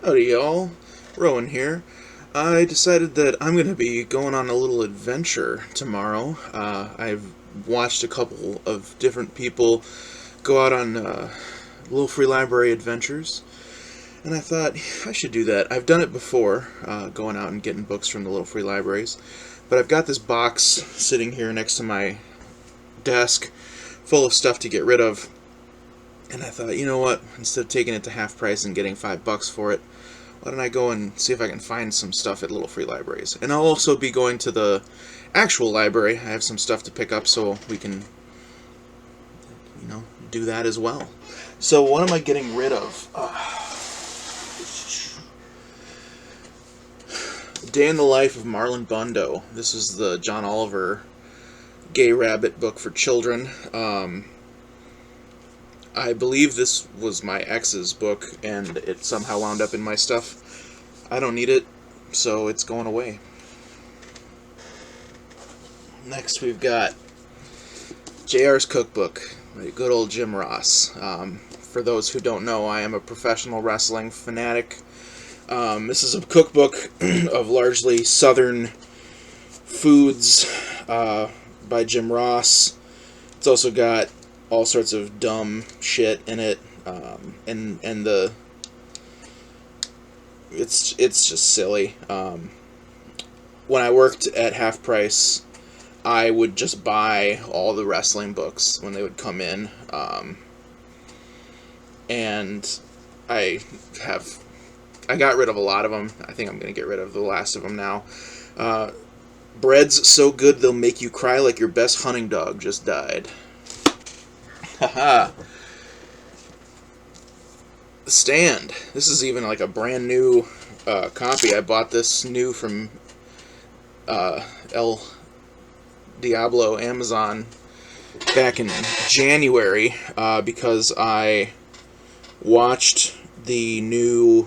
Howdy y'all, Rowan here. I decided that I'm going to be going on a little adventure tomorrow. I've watched a couple of different people go out on little free library adventures, and I thought I should do that. I've done it before, going out and getting books from the little free libraries, but I've got this box sitting here next to my desk full of stuff to get rid of. And I thought, you know what, instead of taking it to half price and getting $5 for it, why don't I go and see if I can find some stuff at little free libraries. And I'll also be going to the actual library. I have some stuff to pick up so we can, do that as well. So what am I getting rid of? Day in the Life of Marlon Bundo. This is the John Oliver Gay Rabbit book for children. I believe this was my ex's book, and it somehow wound up in my stuff. I don't need it, so it's going away. Next we've got JR's Cookbook, by good old Jim Ross. For those who don't know, I am a professional wrestling fanatic. This is a cookbook of largely southern foods by Jim Ross. It's also got all sorts of dumb shit in it, and it's just silly. When I worked at Half Price, I would just buy all the wrestling books when they would come in, and I got rid of a lot of them. I think I'm gonna get rid of the last of them now. Bread's so good they'll make you cry like your best hunting dog just died. Haha. The Stand. This is even like a brand new copy. I bought this new from El Diablo Amazon back in January because I watched the new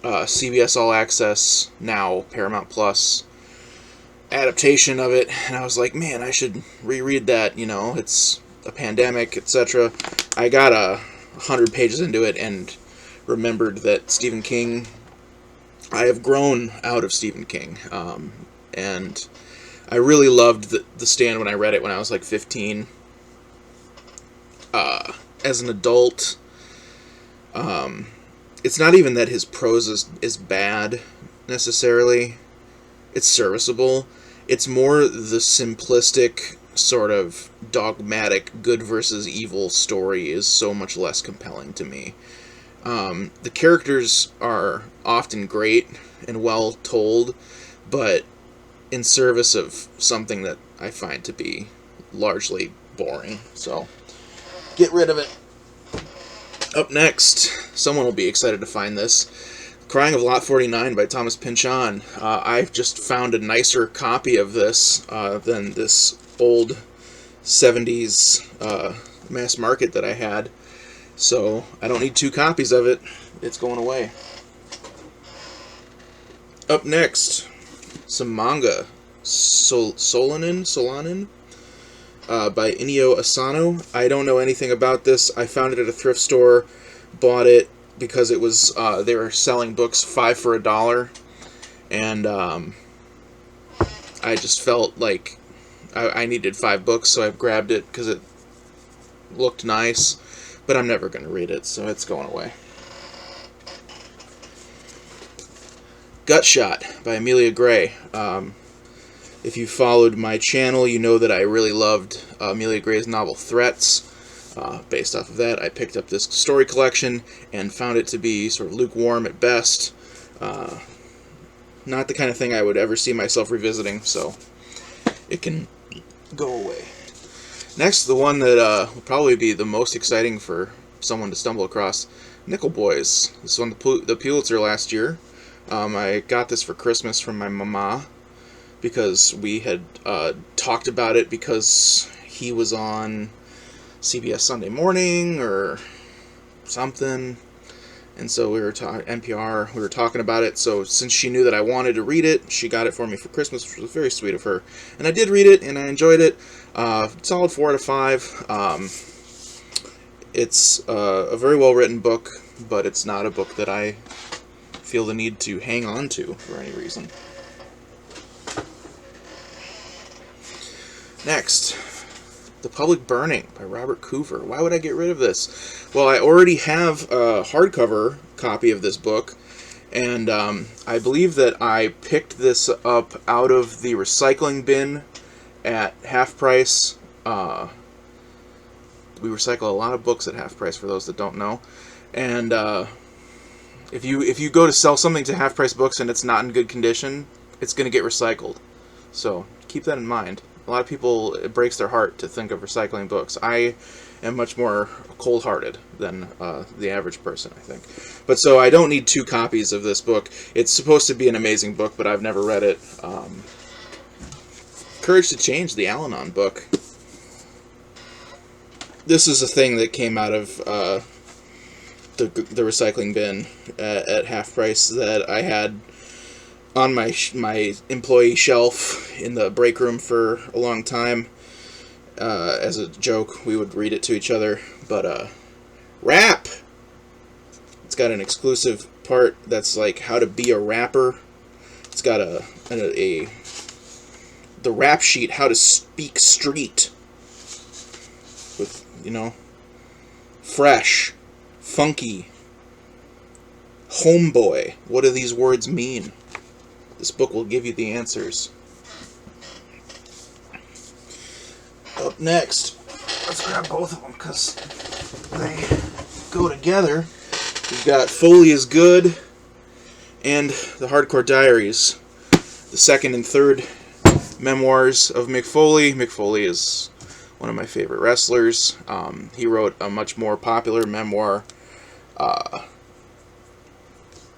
CBS All Access, now Paramount Plus, adaptation of it, and I was like, man, I should reread that. It's a pandemic, etc. I got 100 pages into it and remembered that Stephen King, I have grown out of Stephen King, and I really loved the Stand when I read it when I was like 15. As an adult, it's not even that his prose is bad necessarily. It's serviceable. It's more the simplistic, sort of dogmatic good versus evil story is so much less compelling to me. The characters are often great and well told, but in service of something that I find to be largely boring. So, get rid of it. Up next, someone will be excited to find this. Crying of Lot 49 by Thomas Pynchon. I've just found a nicer copy of this than this old 70s mass market that I had. So I don't need two copies of it. It's going away. Up next, some manga. Solanin by Inio Asano. I don't know anything about this. I found it at a thrift store, bought it because it was they were selling books 5 for $1, and I just felt like I needed 5 books, so I grabbed it because it looked nice, but I'm never going to read it, so it's going away. Gutshot by Amelia Gray. If you followed my channel, you know that I really loved Amelia Gray's novel Threats. Based off of that, I picked up this story collection and found it to be sort of lukewarm at best. Not the kind of thing I would ever see myself revisiting, so it can go away. Next, the one that will probably be the most exciting for someone to stumble across, Nickel Boys. This won the Pulitzer last year. I got this for Christmas from my mama because we had talked about it because he was on CBS Sunday Morning or something, and so we were NPR, we were talking about it. So since she knew that I wanted to read it, she got it for me for Christmas, which was very sweet of her, and I did read it and I enjoyed it. Solid 4 out of 5. It's a very well written book. but it's not a book that I feel the need to hang on to for any reason. Next, The Public Burning by Robert Coover. Why would I get rid of this? Well, I already have a hardcover copy of this book, and I believe that I picked this up out of the recycling bin at half price. We recycle a lot of books at half price, for those that don't know. And if you go to sell something to half price books and it's not in good condition, it's going to get recycled. So keep that in mind. A lot of people, it breaks their heart to think of recycling books. I am much more cold-hearted than the average person, I think. But so I don't need 2 copies of this book. It's supposed to be an amazing book, but I've never read it. Courage to Change, the Al-Anon book. This is a thing that came out of the recycling bin at half price that I had on my employee shelf in the break room for a long time. As a joke, we would read it to each other. But rap! It's got an exclusive part that's like how to be a rapper. It's got the rap sheet, how to speak street. With, fresh, funky, homeboy. What do these words mean? This book will give you the answers. Up next, let's grab both of them because they go together. We've got Foley is Good and the Hardcore Diaries, the second and third memoirs of Mick Foley. Mick Foley is one of my favorite wrestlers. He wrote a much more popular memoir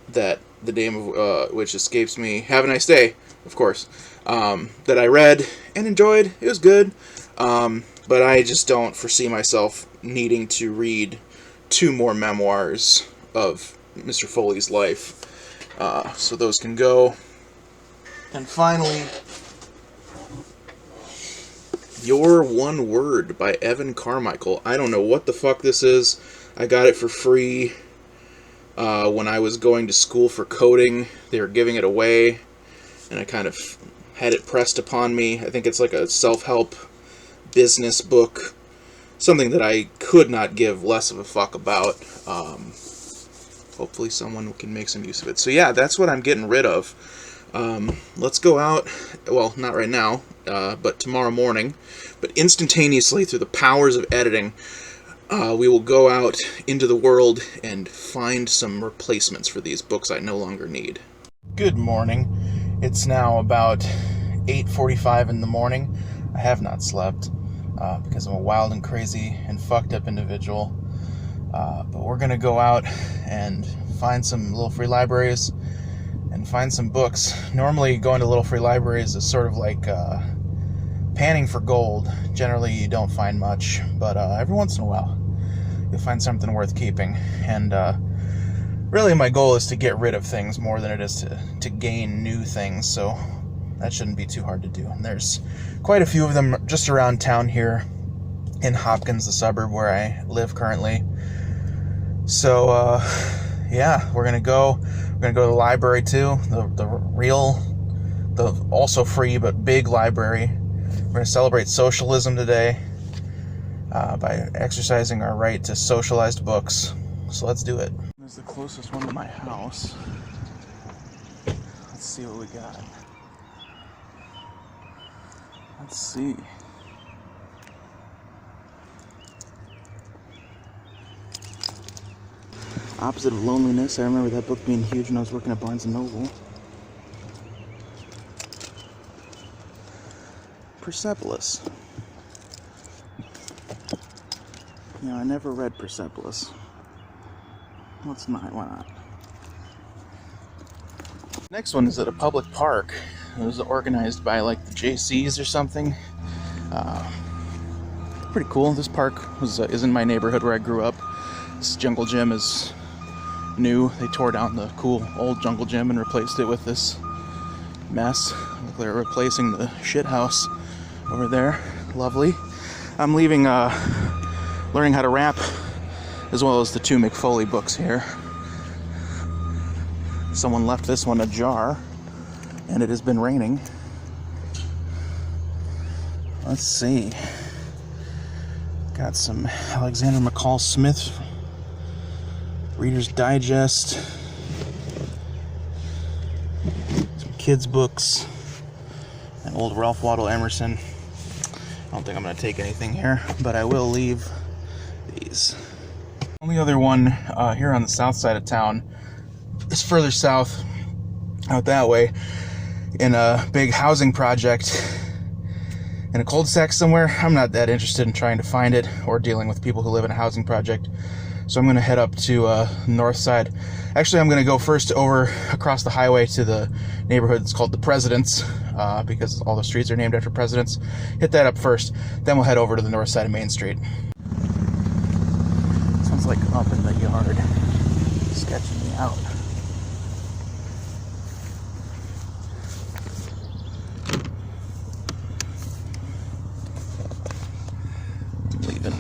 that the name of which escapes me. Have a Nice Day, of course. That I read and enjoyed. It was good. But I just don't foresee myself needing to read 2 more memoirs of Mr. Foley's life. So those can go. And finally, Your One Word by Evan Carmichael. I don't know what the fuck this is. I got it for free when I was going to school for coding. They were giving it away, and I kind of had it pressed upon me. I think it's like a self-help business book, something that I could not give less of a fuck about. Hopefully someone can make some use of it. So yeah, that's what I'm getting rid of. Let's go out, well, not right now, but tomorrow morning, but instantaneously through the powers of editing, we will go out into the world and find some replacements for these books I no longer need. Good morning. It's now about 8:45 in the morning. I have not slept because I'm a wild and crazy and fucked up individual. But we're going to go out and find some little free libraries and find some books. Normally going to little free libraries is sort of like panning for gold. Generally you don't find much, but every once in a while you'll find something worth keeping. And really my goal is to get rid of things more than it is to gain new things, so that shouldn't be too hard to do. And there's quite a few of them just around town here in Hopkins, the suburb where I live currently. So yeah, we're gonna go to the library too, the also free but big library. We're gonna celebrate socialism today by exercising our right to socialized books. So let's do it. This is the closest one to my house. Let's see what we got. Let's see. Opposite of Loneliness. I remember that book being huge when I was working at Barnes & Noble. Persepolis. You know, I never read Persepolis. Why not? Next one is at a public park. It was organized by like the JCs or something. Pretty cool. This park is in my neighborhood where I grew up. This jungle gym is new. They tore down the cool old jungle gym and replaced it with this mess. They're replacing the shit house over there. Lovely. I'm leaving learning how to rap as well as the 2 Mick Foley books here. Someone left this one ajar, and it has been raining. Let's see. Got some Alexander McCall Smith, Reader's Digest, some kids' books, and old Ralph Waldo Emerson. I don't think I'm going to take anything here, but I will leave these. Only other one here on the south side of town is further south, out that way, in a big housing project in a cul-de-sac somewhere. I'm not that interested in trying to find it or dealing with people who live in a housing project, so I'm going to head up to north side. Actually, I'm going to go first over across the highway to the neighborhood that's called the Presidents, because all the streets are named after presidents. Hit that up first, then we'll head over to the north side of Main Street. Sounds like up in the yard, sketching me out. Leaving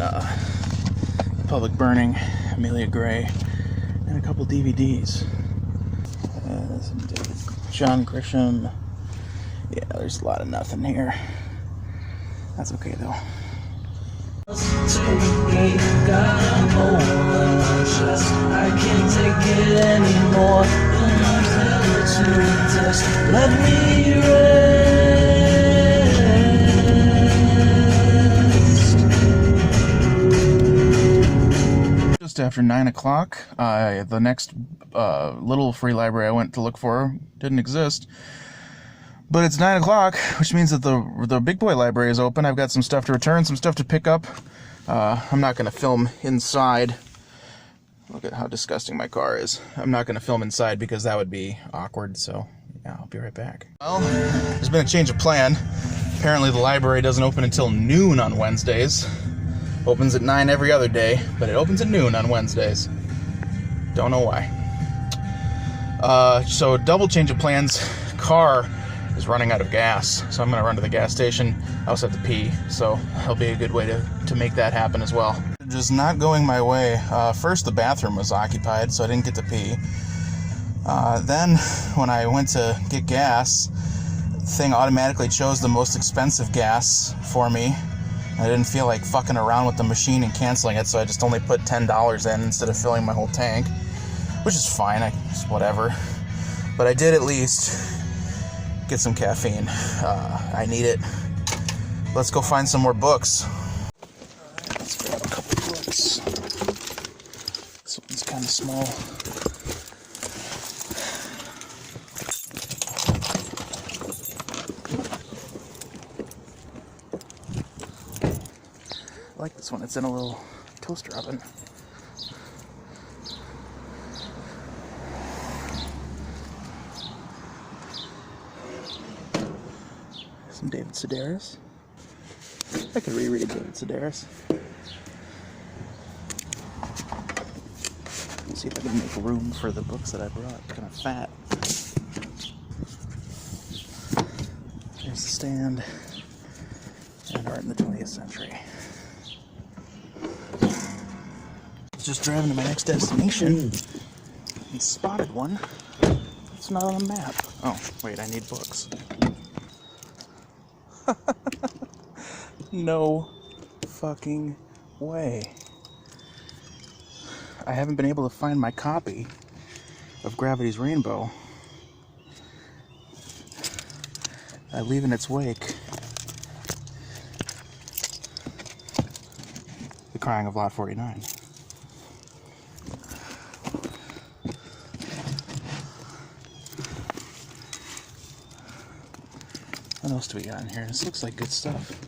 Public Burning, Amelia Gray, and a couple DVDs. Some John Grisham. Yeah, there's a lot of nothing here. That's okay though. I can't take it anymore. Let me rest. Just after 9 o'clock, the next little free library I went to look for didn't exist. But it's 9 o'clock, which means that the big boy library is open. I've got some stuff to return, some stuff to pick up. I'm not going to film inside. Look at how disgusting my car is. I'm not going to film inside because that would be awkward, so yeah, I'll be right back. Well, there's been a change of plan. Apparently the library doesn't open until noon on Wednesdays. Opens at 9 every other day, but it opens at noon on Wednesdays. Don't know why. So double change of plans. Car is running out of gas, so I'm going to run to the gas station. I also have to pee, so that'll be a good way to make that happen as well. Just not going my way. First, the bathroom was occupied, so I didn't get to pee. Then, when I went to get gas, the thing automatically chose the most expensive gas for me. I didn't feel like fucking around with the machine and canceling it, so I just only put $10 in instead of filling my whole tank, which is fine, whatever. But I did at least get some caffeine. I need it. Let's go find some more books. Alright, let's grab a couple books. This one's kind of small. I like this one. It's in a little toaster oven. Some David Sedaris. I could reread David Sedaris. Let's see if I can make room for the books that I brought. It's kind of fat. There's the stand. And Art in the 20th Century. I was just driving to my next destination and spotted one. It's not on the map. Oh, wait, I need books. No fucking way. I haven't been able to find my copy of Gravity's Rainbow. I leave in its wake The Crying of Lot 49. What else do we got in here? This looks like good stuff.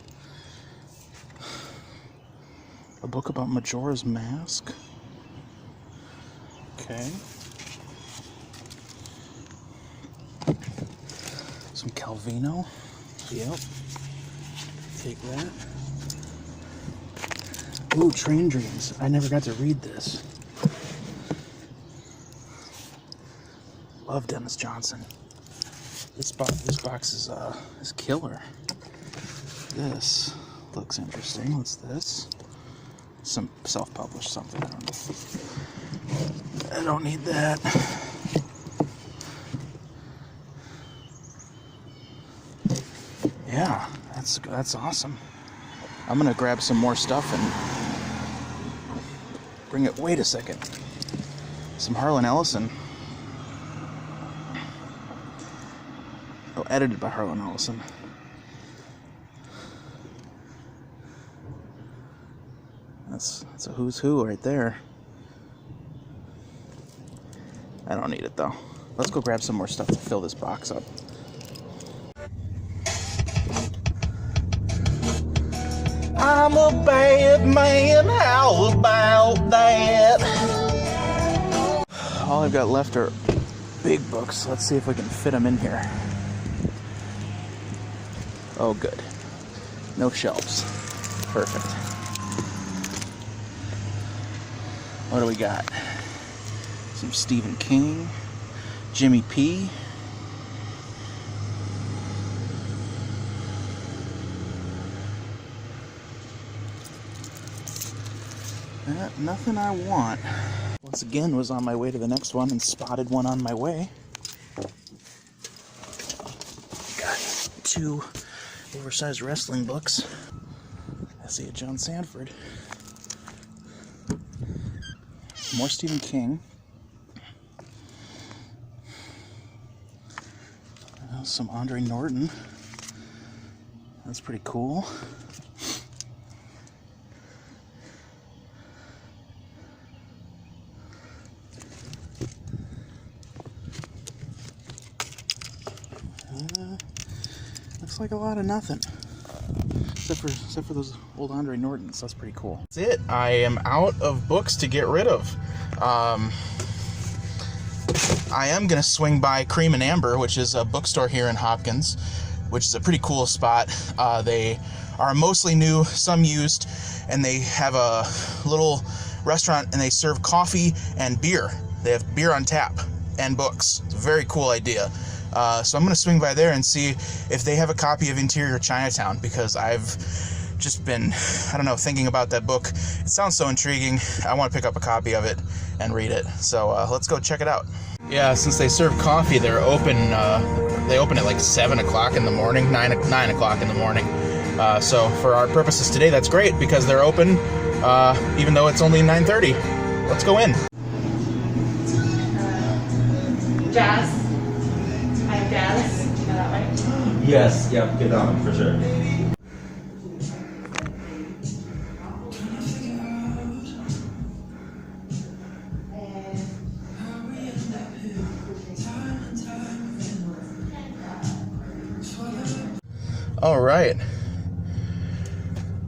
A book about Majora's Mask. Okay. Some Calvino. Yep. Take that. Ooh, Train Dreams. I never got to read this. Love Dennis Johnson. This box is killer. This looks interesting. What's this? some self-published something. I don't need that. Yeah, that's awesome. I'm gonna grab some more stuff and bring it. Wait a second. Some Harlan Ellison. Oh, edited by Harlan Ellison. That's a who's who right there. I don't need it though. Let's go grab some more stuff to fill this box up. I'm a bad man, how about that? All I've got left are big books. Let's see if we can fit them in here. Oh, good. No shelves. Perfect. What do we got? Some Stephen King, Jimmy P. Nothing I want. Once again, was on my way to the next one and spotted one on my way. Got 2 oversized wrestling books. I see a John Sanford. More Stephen King. Some Andre Norton. That's pretty cool. Looks like a lot of nothing. Except for those old Andre Nortons. That's pretty cool. That's it. I am out of books to get rid of. I am going to swing by Cream and Amber, which is a bookstore here in Hopkins, which is a pretty cool spot. They are mostly new, some used, and they have a little restaurant and they serve coffee and beer. They have beer on tap and books. It's a very cool idea. So I'm going to swing by there and see if they have a copy of Interior Chinatown, because I've just been, I don't know, thinking about that book. It sounds so intriguing. I want to pick up a copy of it and read it. So let's go check it out. Yeah, since they serve coffee, they're open. They open at like 7 o'clock in the morning, 9 o'clock in the morning. So for our purposes today, that's great because they're open, even though it's only 9:30. Let's go in. Jazz. I'm Jazz. You know that way? Yes, yep, get on for sure. All right.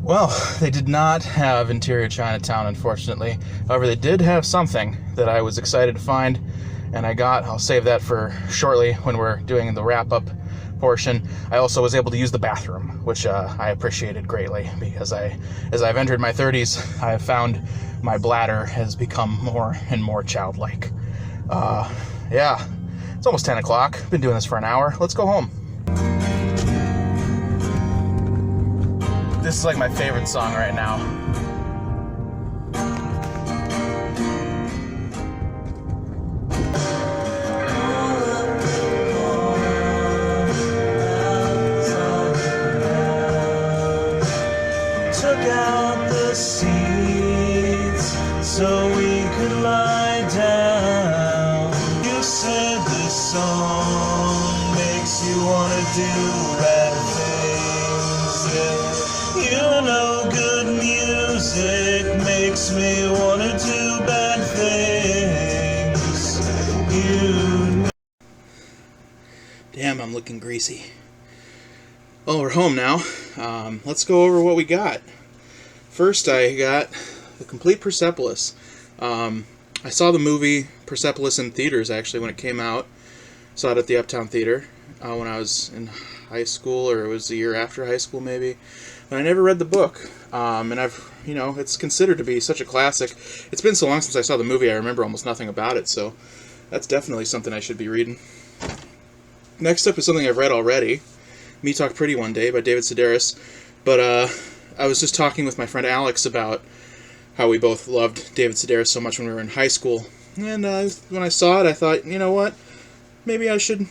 Well, they did not have Interior Chinatown, unfortunately. However, they did have something that I was excited to find, and I'll save that for shortly when we're doing the wrap-up portion. I also was able to use the bathroom, which I appreciated greatly, because as I've entered my 30s, I have found my bladder has become more and more childlike. Yeah, it's almost 10 o'clock. Been doing this for an hour. Let's go home. This is like my favorite song right now. Took out the seats so we could lie down. You said this song makes you wanna do bad things. Yeah. You know good music makes me wanna do bad things. You know. Damn, I'm looking greasy. Well, we're home now. Let's go over what we got. First, I got the complete Persepolis. I saw the movie Persepolis in theaters, actually, when it came out. Saw it at the Uptown Theater when I was in high school, or it was the year after high school, maybe. But I never read the book, and it's considered to be such a classic. It's been so long since I saw the movie, I remember almost nothing about it, so that's definitely something I should be reading. Next up is something I've read already, Me Talk Pretty One Day by David Sedaris, but I was just talking with my friend Alex about how we both loved David Sedaris so much when we were in high school. And when I saw it, I thought, you know what? Maybe I should,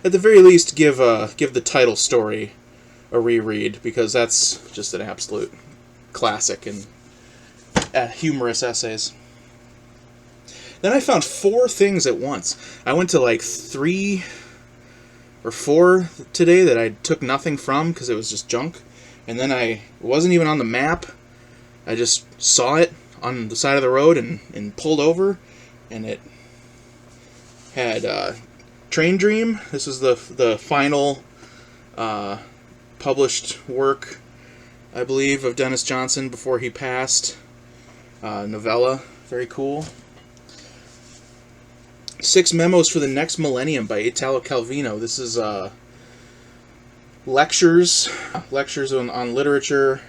at the very least, give the title story a reread, because that's just an absolute classic and humorous essays. Then I found 4 things at once. I went to like 3 or 4 today that I took nothing from because it was just junk. And then it wasn't even on the map. I just saw it on the side of the road and pulled over, and it had Train Dream. This is the final published work, I believe, of Dennis Johnson before he passed. Novella, very cool. 6 Memos for the Next Millennium by Italo Calvino. This is lectures on literature.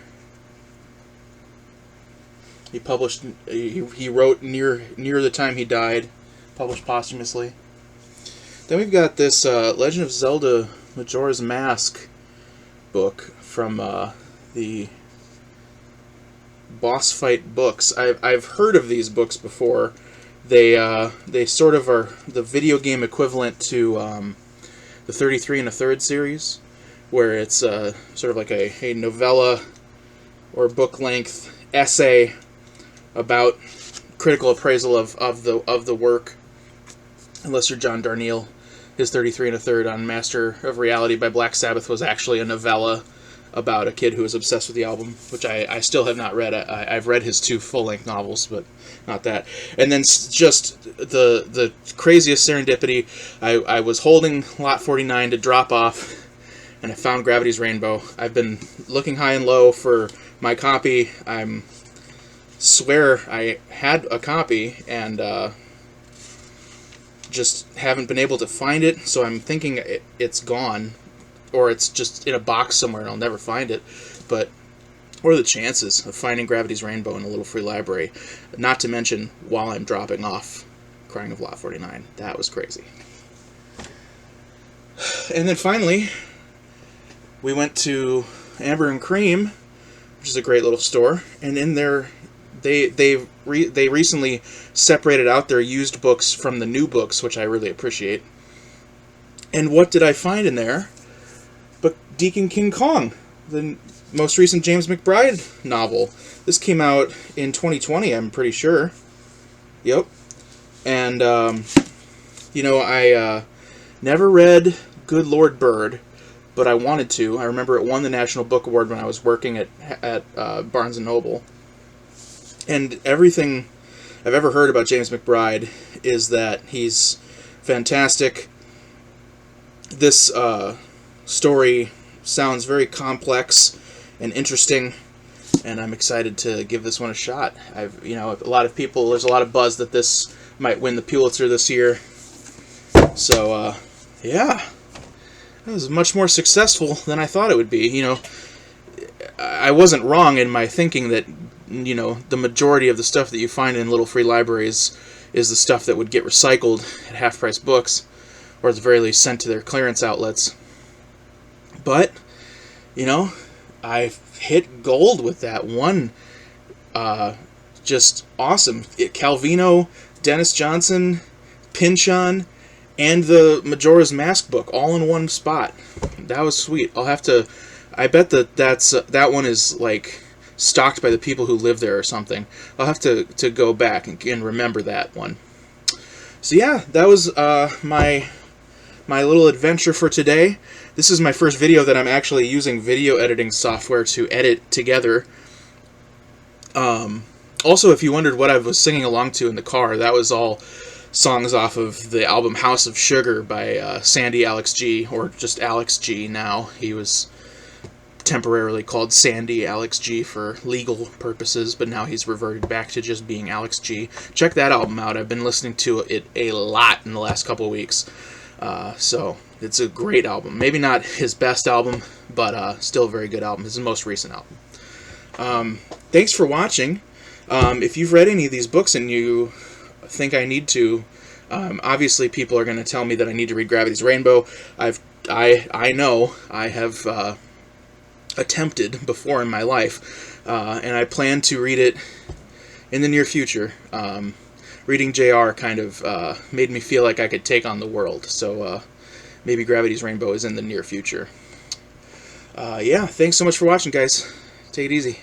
He published. He wrote near the time he died, published posthumously. Then we've got this Legend of Zelda: Majora's Mask book from the Boss Fight Books. I've heard of these books before. They sort of are the video game equivalent to the 33 1/3 series, where it's sort of like a novella or book-length essay about critical appraisal of the work. Unless you're John Darnielle, his 33 1/3 on Master of Reality by Black Sabbath was actually a novella about a kid who was obsessed with the album, which I still have not read. I've read his 2 full-length novels, but not that. And then just the craziest serendipity, I was holding Lot 49 to drop off, and I found Gravity's Rainbow. I've been looking high and low for my copy. I swear I had a copy, and just haven't been able to find it, so I'm thinking it's gone, or it's just in a box somewhere and I'll never find it. But what are the chances of finding Gravity's Rainbow in a little free library? Not to mention while I'm dropping off Crying of Lot 49. That was crazy. And then finally, we went to Amber and Cream, which is a great little store, and in there they recently separated out their used books from the new books, which I really appreciate. And what did I find in there but Deacon King Kong, the most recent James McBride novel. This came out in 2020, I'm pretty sure. Yep. And, I never read Good Lord Bird, but I wanted to. I remember it won the National Book Award when I was working at Barnes & Noble. And everything I've ever heard about James McBride is that he's fantastic. This story sounds very complex and interesting, and I'm excited to give this one a shot. A lot of people, there's a lot of buzz that this might win the Pulitzer this year. So, yeah, it was much more successful than I thought it would be. I wasn't wrong in my thinking that, the majority of the stuff that you find in little free libraries is the stuff that would get recycled at half-price books, or at the very least sent to their clearance outlets. But, I hit gold with that one. Just awesome. Calvino, Dennis Johnson, Pynchon, and the Majora's Mask book all in one spot. That was sweet. I bet that one is like stocked by the people who live there or something. I'll have to go back and remember that one. So yeah, that was my little adventure for today. This is my first video that I'm actually using video editing software to edit together. Also, if you wondered what I was singing along to in the car, that was all songs off of the album House of Sugar by Sandy Alex G, or just Alex G now. He was temporarily called Sandy Alex G for legal purposes, but now he's reverted back to just being Alex G. Check that album out. I've been listening to it a lot in the last couple of weeks. So it's a great album. Maybe not his best album, but still a very good album. His most recent album. Thanks for watching. If you've read any of these books and you think I need to, obviously people are going to tell me that I need to read Gravity's Rainbow. I know I have attempted before in my life, and I plan to read it in the near future. Reading JR kind of made me feel like I could take on the world, so maybe Gravity's Rainbow is in the near future. Yeah, thanks so much for watching, guys. Take it easy.